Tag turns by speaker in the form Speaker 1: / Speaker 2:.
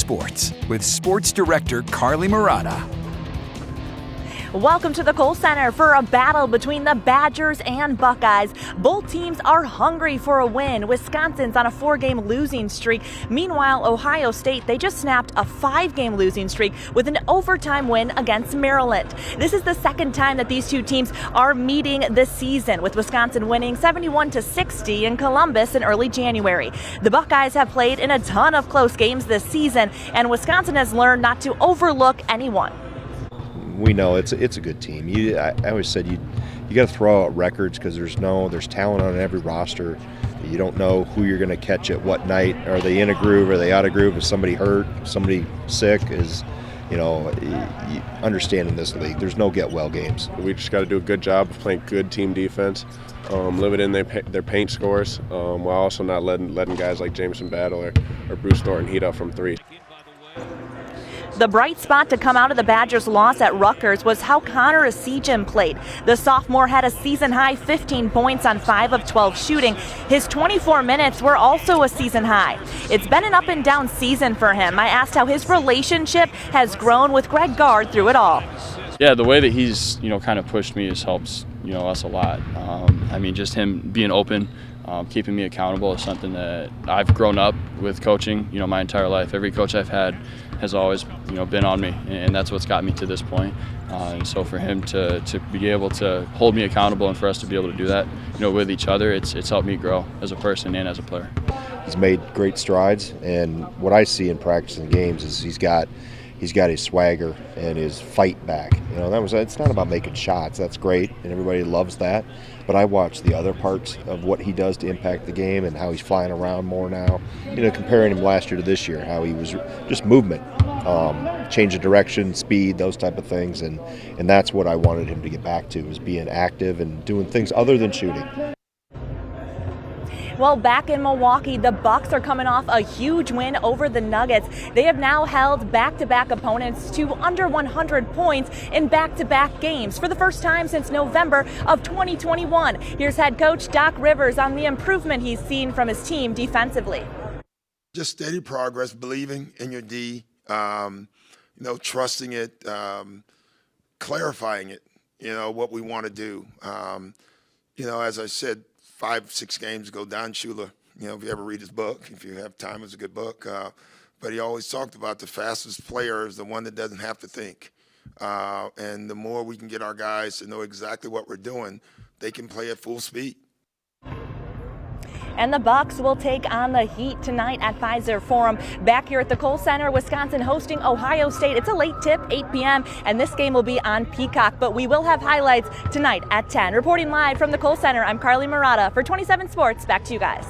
Speaker 1: Sports with Sports Director Carly Murata.
Speaker 2: Welcome to the Kohl Center for a battle between the Badgers and Buckeyes. Both teams are hungry for a win. Wisconsin's on a 4-game losing streak. Meanwhile, Ohio State, they just snapped a 5-game losing streak with an overtime win against Maryland. This is the second time that these two teams are meeting this season, with Wisconsin winning 71-60 in Columbus in early January. The Buckeyes have played in a ton of close games this season, and Wisconsin has learned not to overlook anyone.
Speaker 3: We know it's a good team. I always said you got to throw out records because there's talent on every roster. You don't know who you're going to catch at what night. Are they in a groove? Are they out of groove? Is somebody hurt? Somebody sick? You understand in this league, there's no get well games.
Speaker 4: We just got to do a good job of playing good team defense, limiting their paint scores, while also not letting guys like Jameson Battle or Bruce Thornton heat up from three.
Speaker 2: The bright spot to come out of the Badgers' loss at Rutgers was how Connor Essegian played. The sophomore had a season-high 15 points on 5 of 12 shooting. His 24 minutes were also a season high. It's been an up-and-down season for him. I asked how his relationship has grown with Greg Gard through it all.
Speaker 5: Yeah, the way that he's kind of pushed me helps us a lot. Just him being open, keeping me accountable is something that I've grown up with coaching my entire life. Every coach I've had has always been on me, and that's what's got me to this point. And so for him to be able to hold me accountable and for us to be able to do that with each other, it's helped me grow as a person and as a player.
Speaker 3: He's made great strides, and what I see in practice and games is he's got his swagger and his fight back. It's not about making shots. That's great, and everybody loves that. But I watch the other parts of what he does to impact the game and how he's flying around more now. Comparing him last year to this year, how he was just movement, change of direction, speed, those type of things, and that's what I wanted him to get back to, is being active and doing things other than shooting.
Speaker 2: Well, back in Milwaukee, the Bucks are coming off a huge win over the Nuggets. They have now held back-to-back opponents to under 100 points in back-to-back games for the first time since November of 2021. Here's head coach Doc Rivers on the improvement he's seen from his team defensively.
Speaker 6: Just steady progress, believing in your D, trusting it, clarifying it, what we want to do. As I said, 5-6 games ago, Don Shula, if you ever read his book, if you have time, it's a good book. But he always talked about the fastest player is the one that doesn't have to think. And the more we can get our guys to know exactly what we're doing, they can play at full speed.
Speaker 2: And the Bucks will take on the Heat tonight at Fiserv Forum. Back here at the Kohl Center, Wisconsin hosting Ohio State. It's a late tip, 8 p.m., and this game will be on Peacock. But we will have highlights tonight at 10. Reporting live from the Kohl Center, I'm Carly Murata for 27 Sports. Back to you guys.